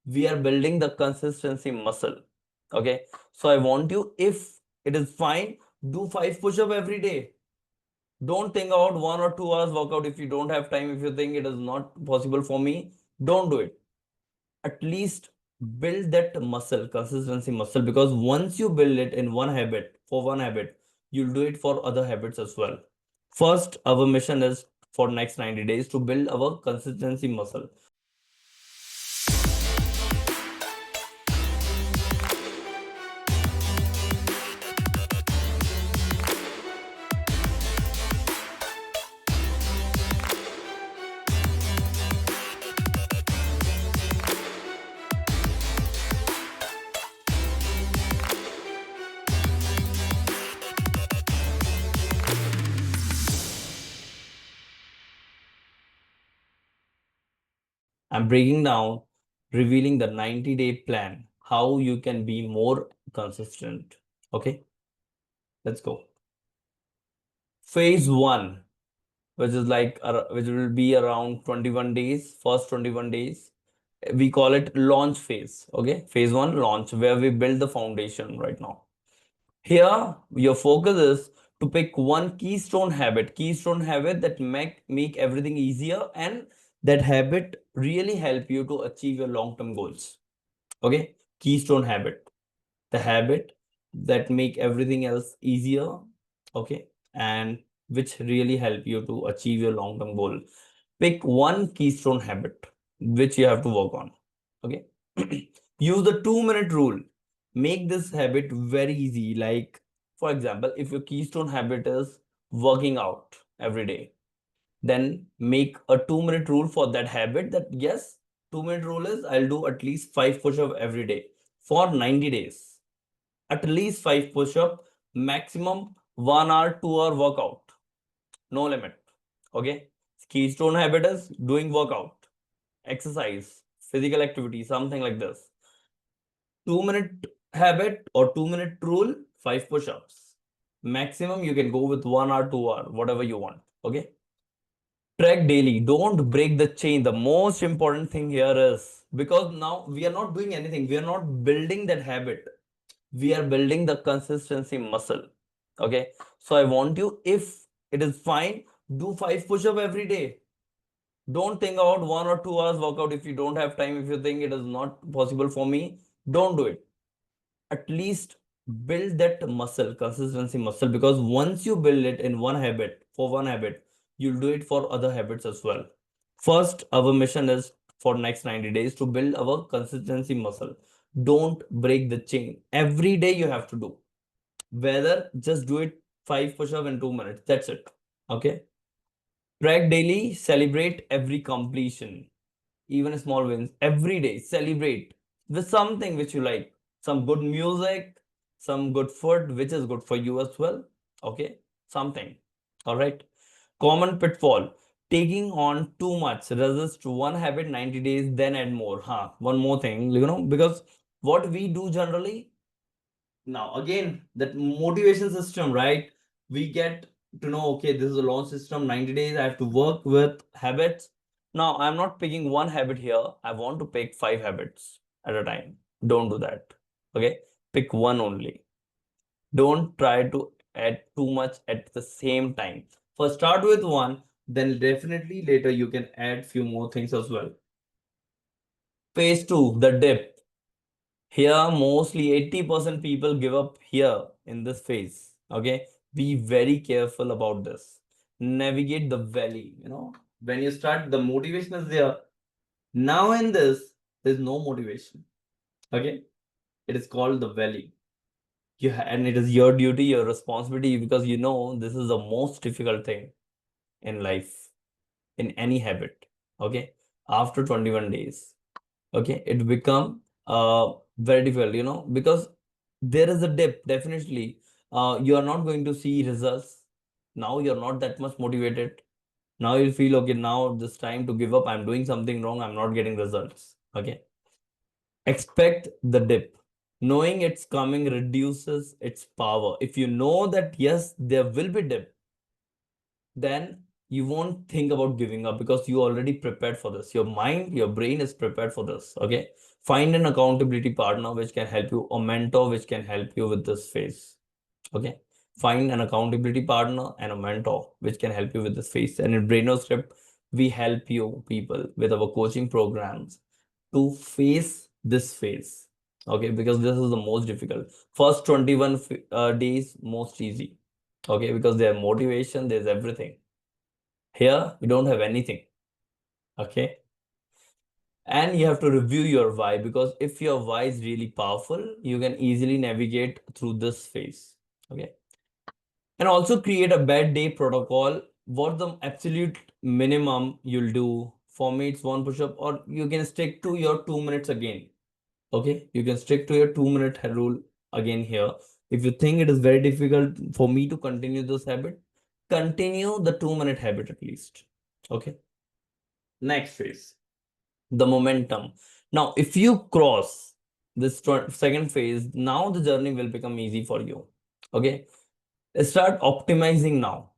we are building the consistency muscle. Okay, so I want you, if it is fine, do 5 push-up every day. Don't think about 1 or 2 hours workout if you don't have time. If you think it is not possible for me, don't do it. At least build that muscle, consistency muscle, because once you build it in one habit, for one habit, you'll do it for other habits as well. First, our mission is for next 90 days to build our consistency muscle. I'm breaking down, revealing the 90-day plan, how you can be more consistent. Okay, let's go. Phase one, which is like which will be around 21 days, first 21 days. We call it launch phase. Okay, phase one, launch, where we build the foundation right now. Here, your focus is to pick one keystone habit that make everything easier, and that habit really help you to achieve your long-term goals. Okay, keystone habit, the habit that make everything else easier. Okay, and which really help you to achieve your long-term goal. Pick one keystone habit which you have to work on. Okay, use the 2-minute rule. Make this habit very easy. Like, for example, if your keystone habit is working out every day, then make a 2-minute rule for that habit. That yes, 2-minute rule is I'll do at least 5 push-up every day for 90 days. At least 5 push-up, maximum 1 hour, 2 hour workout. No limit. Okay. Keystone habit is doing workout, exercise, physical activity, something like this. 2-minute habit or 2-minute rule, 5 push-ups. Maximum you can go with 1 hour, 2 hour, whatever you want. Okay. Track daily. Don't break the chain. The most important thing here is, because now we are not doing anything, we are not building that habit. We are building the consistency muscle. Okay. So I want you, if it is fine, do 5 push-up every day. Don't think about 1 or 2 hours workout if you don't have time. If you think it is not possible for me, don't do it. At least build that muscle, consistency muscle, because once you build it in one habit, for one habit, you'll do it for other habits as well. First, our mission is for next 90 days to build our consistency muscle. Don't break the chain. Every day you have to do. Whether just do it 5 push-up in 2 minutes. That's it. Okay. Track daily, celebrate every completion, even small wins. Every day, celebrate with something which you like. Some good music, some good food, which is good for you as well. Okay. Something. All right. Common pitfall, taking on too much. Resist one habit 90 days, then add more. Huh. One more thing, because what we do generally, now again, that motivation system, right? We get to know, okay, this is a launch system, 90 days, I have to work with habits. Now, I'm not picking one habit here. I want to pick 5 habits at a time. Don't do that. Okay. Pick one only. Don't try to add too much at the same time. First, start with one, then definitely later you can add few more things as well. Phase two, the dip. Here, mostly 80% people give up here in this phase. Okay. Be very careful about this. Navigate the valley. When you start, the motivation is there. Now in this, there's no motivation. Okay. It is called the valley. And it is your duty, your responsibility, because this is the most difficult thing in life, in any habit. Okay. After 21 days. Okay. It become very difficult, because there is a dip, definitely. You are not going to see results. Now you're not that much motivated. Now you feel, okay, now this time to give up. I'm doing something wrong. I'm not getting results. Okay. Expect the dip. Knowing it's coming reduces its power. If you know that, yes, there will be dip, then you won't think about giving up because you already prepared for this. Your mind, your brain is prepared for this. Okay. Find an accountability partner which can help you, a mentor which can help you with this phase. Okay. Find an accountability partner and a mentor which can help you with this phase. And in BrainoScript, we help you people with our coaching programs to face this phase. Okay, because this is the most difficult. First 21 days, most easy. Okay, because there's motivation, there's everything. Here, you don't have anything. Okay. And you have to review your why, because if your why is really powerful, you can easily navigate through this phase. Okay. And also create a bad day protocol. What the absolute minimum you'll do? For me, it's one push-up, or you can stick to your 2 minutes again. Okay, you can stick to your 2 minute rule again here. If you think it is very difficult for me to continue this habit, continue the 2 minute habit at least. Okay. Next phase, the momentum. Now, if you cross this second phase, now the journey will become easy for you. Okay. Start optimizing now,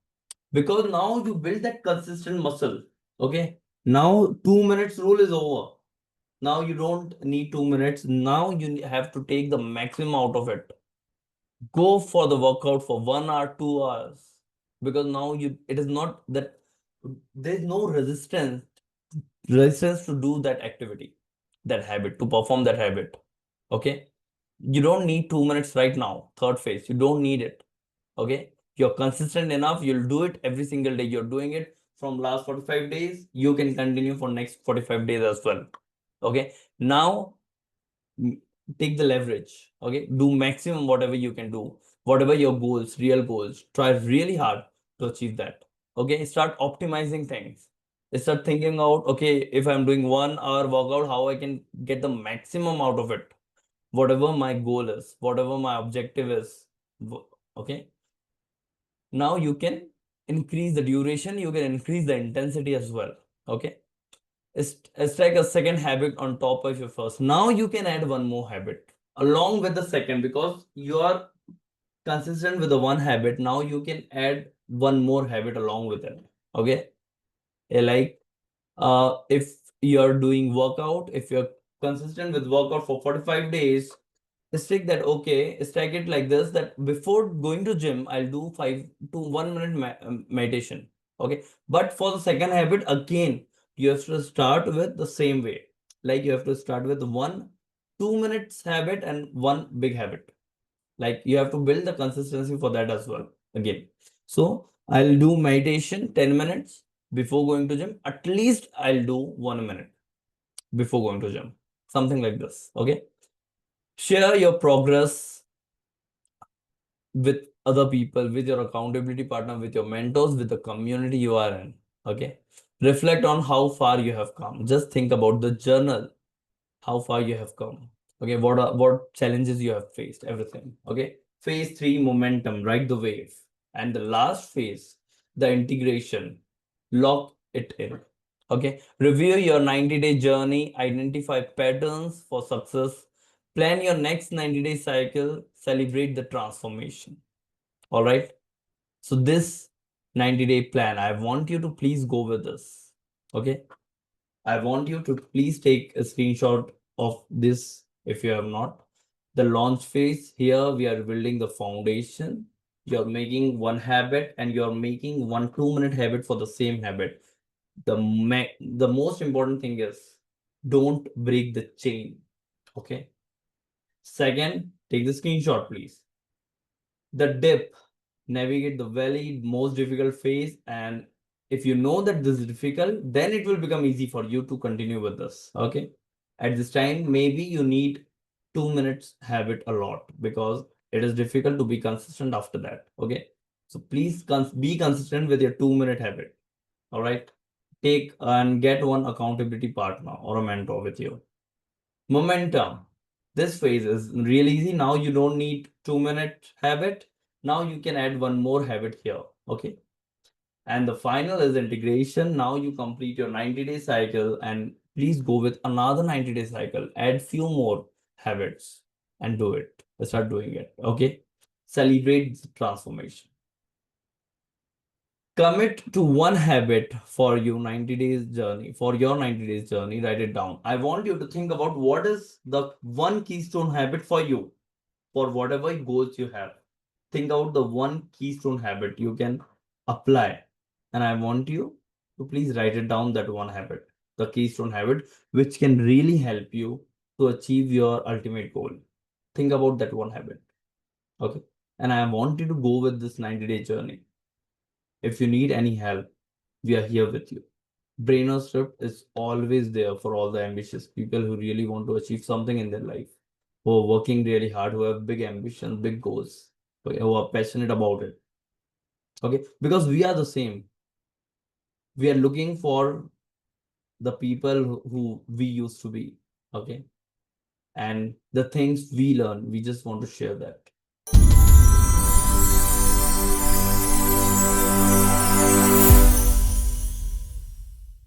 because now you build that consistent muscle. Okay. Now 2 minutes rule is over. Now you don't need 2 minutes. Now you have to take the maximum out of it. Go for the workout for 1 hour, 2 hours. Because now it is not that there's no resistance to do that activity, that habit, to perform that habit. Okay. You don't need 2 minutes right now. Third phase, you don't need it. Okay. You're consistent enough. You'll do it every single day. You're doing it from last 45 days. You can continue for next 45 days as well. Okay. Now take the leverage. Okay. Do maximum whatever you can do, whatever your goals, real goals, try really hard to achieve that. Okay. Start optimizing things. Start thinking out, okay, if I'm doing 1 hour workout, how I can get the maximum out of it, whatever my goal is, whatever my objective is. Okay. Now you can increase the duration, you can increase the intensity as well. Okay. It's like a second habit on top of your first. Now you can add one more habit along with the second, because you are consistent with the one habit. Now you can add one more habit along with it. Okay. Like if you're doing workout, if you're consistent with workout for 45 days, stick that. Okay, stack it like this, that before going to gym I'll do 5 to 1 minute meditation. Okay. But for the second habit, again, you have to start with the same way. Like you have to start with 1 2 minutes habit and one big habit. Like you have to build the consistency for that as well. Again, so I'll do meditation 10 minutes before going to gym. At least I'll do 1 minute before going to gym, something like this. Okay. Share your progress with other people, with your accountability partner, with your mentors, with the community you are in. Okay. Reflect on how far you have come. Just think about the journal, how far you have come. Okay. What challenges you have faced, everything. Okay. Phase three, momentum, ride the wave. And the last phase, the integration, lock it in. Okay. Review your 90-day journey, identify patterns for success, plan your next 90-day cycle, celebrate the transformation. All right. So this 90-day plan, I want you to please go with this. Okay. I want you to please take a screenshot of this if you have not. The launch phase, here we are building the foundation. You're making one habit and you're making 1 2 minute habit for the same habit. The most important thing is don't break the chain. Okay. Second, take the screenshot, please. The dip, navigate the very most difficult phase, and if you know that this is difficult, then it will become easy for you to continue with this. Okay. At this time, maybe you need 2 minutes habit a lot, because it is difficult to be consistent after that. Okay. So please be consistent with your 2 minute habit. All right. Take and get one accountability partner or a mentor with you. Momentum. This phase is really easy. Now you don't need 2 minute habit. Now you can add one more habit here. Okay. And the final is integration. Now you complete your 90-day cycle and please go with another 90-day cycle. Add few more habits and do it. Start doing it. Okay. Celebrate the transformation. Commit to one habit for you 90 days journey, for your 90 days journey. Write it down. I want you to think about what is the one keystone habit for you, for whatever goals you have. Think out the one keystone habit you can apply. And I want you to please write it down, that one habit, the keystone habit, which can really help you to achieve your ultimate goal. Think about that one habit. Okay. And I want you to go with this 90-day journey. If you need any help, we are here with you. Brainer Script is always there for all the ambitious people who really want to achieve something in their life, who are working really hard, who have big ambitions, big goals, okay, who are passionate about it. Okay, because we are the same. We are looking for the people who we used to be. Okay, and the things we learn, we just want to share that.